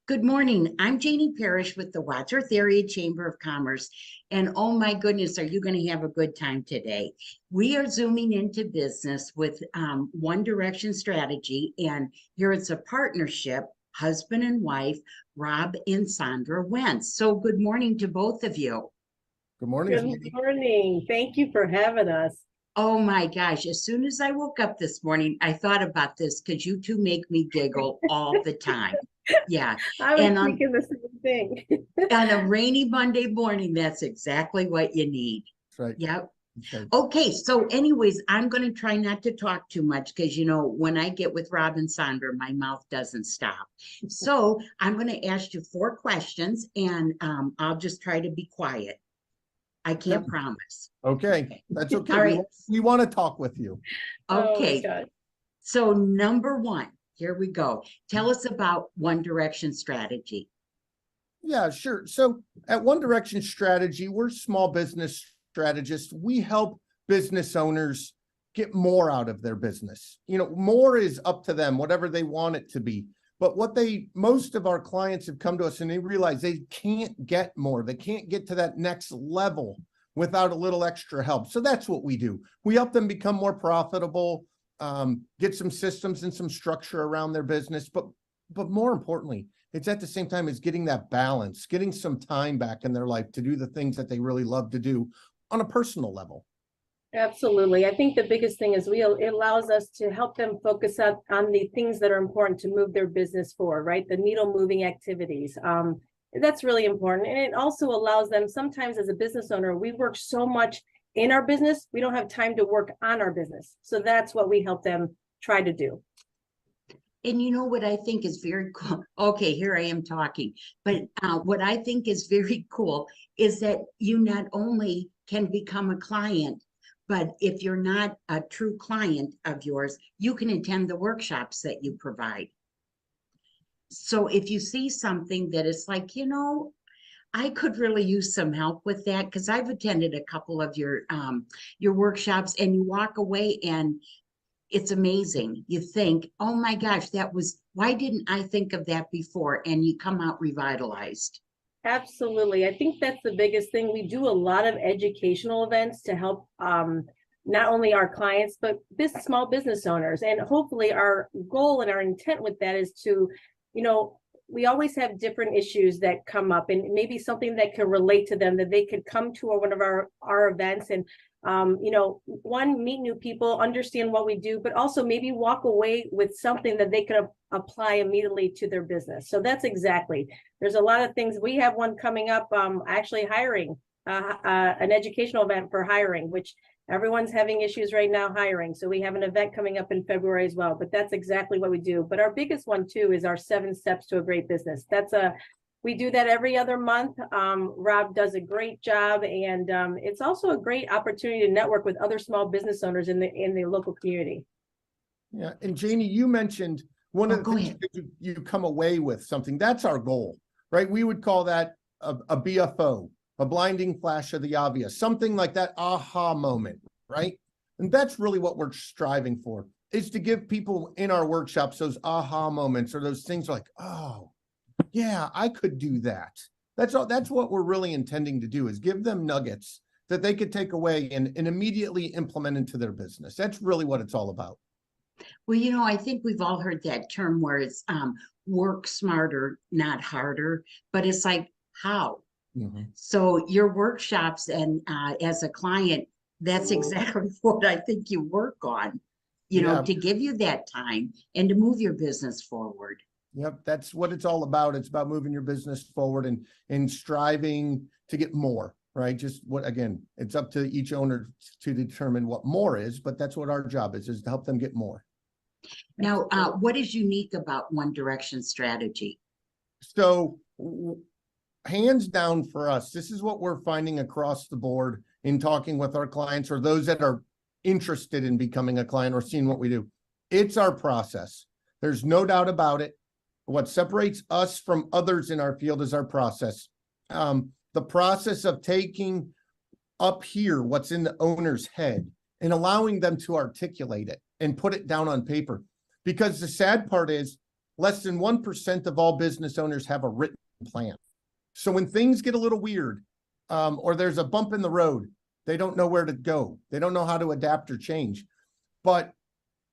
Good morning. I'm Janie Parrish with the Wadsworth Area Chamber of Commerce. And oh my goodness, are you going to have a good time today? We are zooming into business with 1Direction strategy. And here it's a partnership, husband and wife, Rob and Sandra Wentz. So good morning to both of you. Good morning. Good morning. Thank you for having us. Oh my gosh, as soon as I woke up this morning, I thought about this because you two make me giggle all the time. Yeah. I was thinking the same thing. On a rainy Monday morning, that's exactly what you need. That's right. Yep. Okay. Okay, so anyways, I'm going to try not to talk too much because, you know, when I get with Rob and Sandra, my mouth doesn't stop. So I'm going to ask you 4 questions and I'll just try to be quiet. I can't promise. Okay, that's okay. All right. We want to talk with you. Okay. Oh, so number 1, here we go. Tell us about 1Direction strategy. Yeah, sure. So at 1Direction Strategy, we're small business strategists. We help business owners get more out of their business. You know, more is up to them, whatever they want it to be. But most of our clients have come to us and they realize they can't get more. They can't get to that next level without a little extra help. So that's what we do. We help them become more profitable, get some systems and some structure around their business. But more importantly, it's at the same time as getting that balance, getting some time back in their life to do the things that they really love to do on a personal level. Absolutely. I think the biggest thing is it allows us to help them focus on the things that are important to move their business forward, right? The needle moving activities. That's really important. And it also allows them, sometimes as a business owner, we work so much in our business, we don't have time to work on our business. So that's what we help them try to do. And you know what I think is very cool? Okay, here I am talking. But what I think is very cool is that you not only can become a client, but if you're not a true client of yours, you can attend the workshops that you provide. So if you see something that is like, you know, I could really use some help with that, because I've attended a couple of your workshops, and you walk away and it's amazing. You think, oh my gosh, why didn't I think of that before? And you come out revitalized. Absolutely. I think that's the biggest thing. We do a lot of educational events to help not only our clients, but small business owners. And hopefully our goal and our intent with that is to, you know, we always have different issues that come up, and maybe something that can relate to them, that they could come to one of our events and you know, meet new people, understand what we do, but also maybe walk away with something that they could apply immediately to their business. So that's exactly, there's a lot of things. We have one coming up, actually hiring, an educational event for hiring, which everyone's having issues right now hiring. So we have an event coming up in February as well, but that's exactly what we do. But our biggest one too is our 7 steps to a great business. We do that every other month. Rob does a great job, and it's also a great opportunity to network with other small business owners in the local community. Yeah, and Janie, you mentioned one of the things you come away with something. That's our goal, right? We would call that a BFO, a blinding flash of the obvious, something like that aha moment, right? And that's really what we're striving for, is to give people in our workshops those aha moments, or those things like, oh, yeah, I could do that. That's what we're really intending to do, is give them nuggets that they could take away and immediately implement into their business. That's really what it's all about. Well, you know, I think we've all heard that term where it's work smarter, not harder, but it's like, how? Mm-hmm. So your workshops and as a client, that's exactly what I think you work on, you know, to give you that time and to move your business forward. Yep, that's what it's all about. It's about moving your business forward and striving to get more, right? Just again, it's up to each owner to determine what more is, but that's what our job is to help them get more. Now, what is unique about 1Direction strategy? So hands down for us, this is what we're finding across the board in talking with our clients, or those that are interested in becoming a client or seeing what we do. It's our process. There's no doubt about it. What separates us from others in our field is our process. The process of taking up here what's in the owner's head and allowing them to articulate it and put it down on paper. because the sad part is less than 1% of all business owners have a written plan. So when things get a little weird, or there's a bump in the road, they don't know where to go. They don't know how to adapt or change. But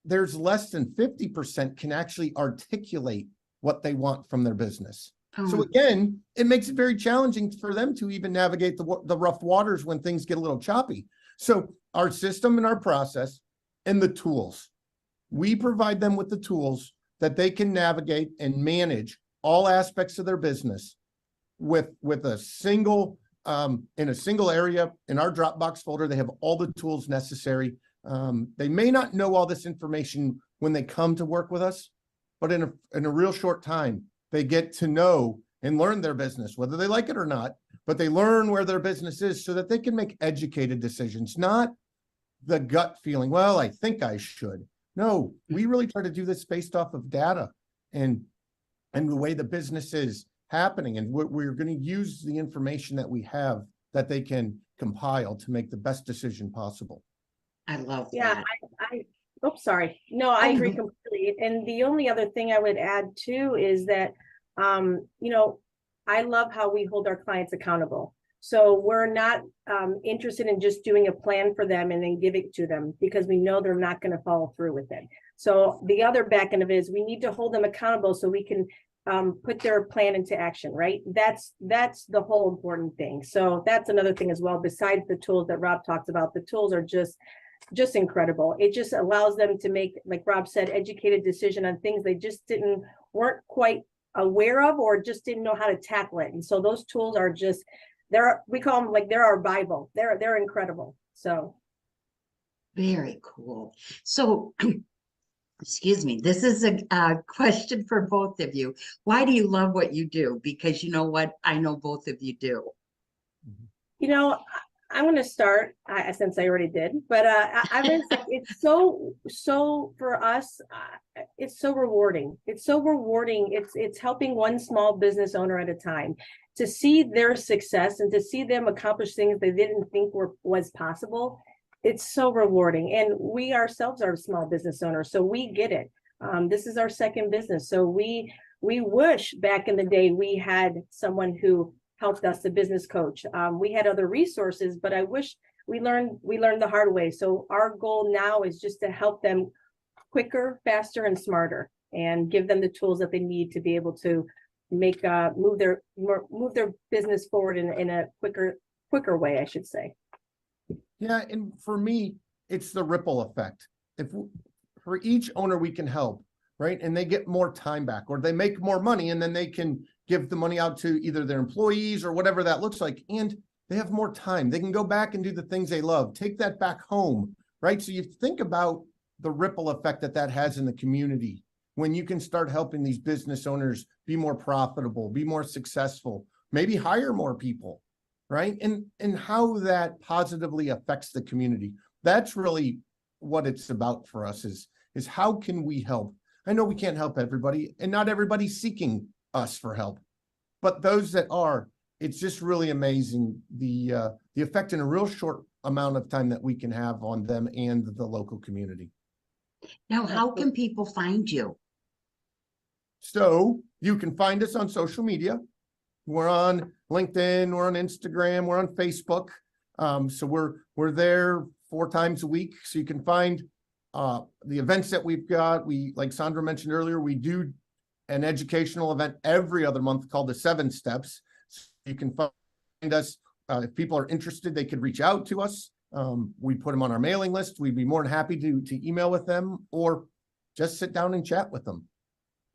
there's less than 50% can actually articulate what they want from their business. So again, it makes it very challenging for them to even navigate the rough waters when things get a little choppy. So our system and our process and the tools, we provide them with the tools that they can navigate and manage all aspects of their business with a single, in a single area. In our Dropbox folder, they have all the tools necessary. They may not know all this information when they come to work with us, but in a real short time, they get to know and learn their business, whether they like it or not, but they learn where their business is so that they can make educated decisions, not the gut feeling, well, I think I should. No, we really try to do this based off of data and the way the business is happening. And we're going to use the information that we have that they can compile to make the best decision possible. I love Yeah, that. oops, sorry. No, I agree no. completely. And the only other thing I would add too is that, you know, I love how we hold our clients accountable. So we're not interested in just doing a plan for them and then give it to them because we know they're not going to follow through with it. So the other back end of it is we need to hold them accountable so we can put their plan into action, right? That's the whole important thing. So that's another thing as well. Besides the tools that Rob talks about, the tools are just incredible. It just allows them to make, like Rob said, educated decision on things they just weren't quite aware of or just didn't know how to tackle it. And so those tools are just, we call them like they're our Bible. They're incredible. So Very cool. So excuse me, this is a question for both of you. Why do you love what you do? Because you know what, I know both of you do. You know, I'm going to start since I already did, but I would say it's so for us, it's so rewarding. It's so rewarding. It's helping one small business owner at a time to see their success and to see them accomplish things they didn't think was possible. It's so rewarding. And we ourselves are small business owners, so we get it. This is our second business. So we wish back in the day we had someone who helped us, a business coach. We had other resources, but I wish we learned the hard way. So our goal now is just to help them quicker, faster, and smarter, and give them the tools that they need to be able to make move their business forward in a quicker way, I should say. Yeah, and for me, it's the ripple effect. For each owner we can help, right? And they get more time back, or they make more money, and then they can give the money out to either their employees or whatever that looks like. And they have more time. They can go back and do the things they love, take that back home, right? So you think about the ripple effect that has in the community when you can start helping these business owners be more profitable, be more successful, maybe hire more people, right? And how that positively affects the community. That's really what it's about for us is how can we help? I know we can't help everybody, and not everybody's seeking us for help, but those that are, it's just really amazing the effect in a real short amount of time that we can have on them and the local community. Now, how can people find you? So you can find us on social media. We're on LinkedIn, we're on Instagram, we're on Facebook. So we're there 4 times a week. So you can find the events that we've got. We, like Sandra mentioned earlier, we do an educational event every other month called the 7 Steps. So you can find us. If people are interested, they could reach out to us. We put them on our mailing list. We'd be more than happy to email with them or just sit down and chat with them.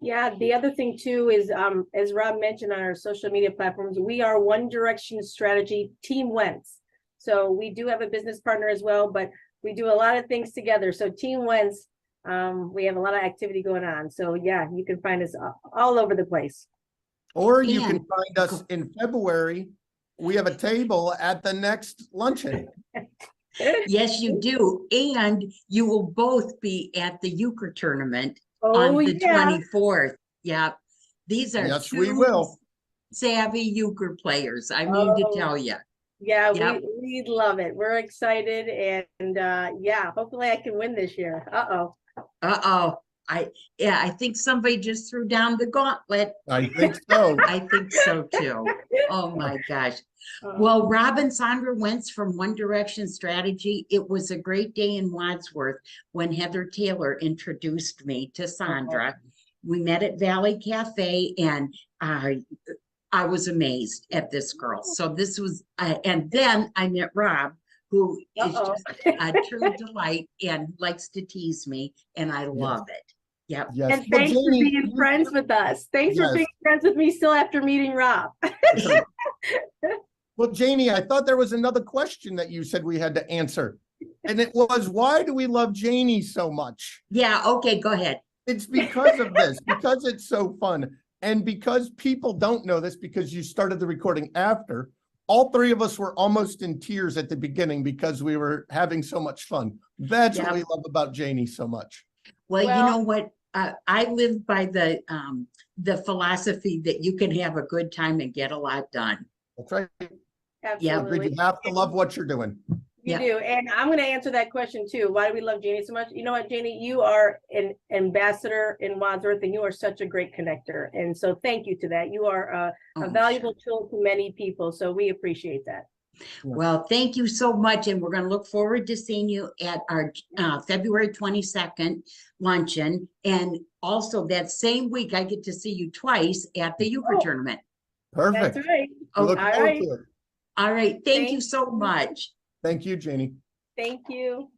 Yeah, the other thing too is, as Rob mentioned on our social media platforms, we are 1Direction strategy Team Wentz. So we do have a business partner as well, but we do a lot of things together. So Team Wentz, we have a lot of activity going on. So yeah, you can find us all over the place. Or you can find us in February. We have a table at the next luncheon. Yes, you do. And you will both be at the euchre tournament on the 24th. Yeah. These are yes, two we will. savvy euchre players. I mean to tell you. Yeah, yep. we love it. We're excited. And yeah, hopefully I can win this year. Uh-oh. Yeah, I think somebody just threw down the gauntlet. I think so. I think so too. Oh my gosh. Oh, Well, Rob and Sandra Wentz from 1Direction Strategy. It was a great day in Wadsworth when Heather Taylor introduced me to Sandra. We met at Valley Cafe, and I was amazed at this girl. So this was, and then I met Rob, who is just a true delight and likes to tease me, and I love it. Yep. Yes. and Well, thanks for Janie, being friends with us. Thanks for Yes. being friends with me still after meeting Rob. Well, Janie, I thought there was another question that you said we had to answer. And it was, why do we love Janie so much? Yeah, okay, go ahead. It's because of this, because it's so fun. And because people don't know this, because you started the recording after, all three of us were almost in tears at the beginning because we were having so much fun. That's what we love about Janie so much. Well, you Well- know what? I live by the philosophy that you can have a good time and get a lot done. That's right. Absolutely. You have to love what you're doing. You Yeah. do. And I'm going to answer that question too. Why do we love Janie so much? You know what, Janie, you are an ambassador in Wadsworth, and you are such a great connector. And so thank you to that. You are a Oh, valuable sure. tool to many people. So we appreciate that. Well, thank you so much, and we're going to look forward to seeing you at our February 22nd luncheon. And also that same week, I get to see you twice at the euchre Oh. tournament. Perfect. That's right. We look All forward right. to it. All right, thank you Thank so you. much. Thank you, Janie. Thank you.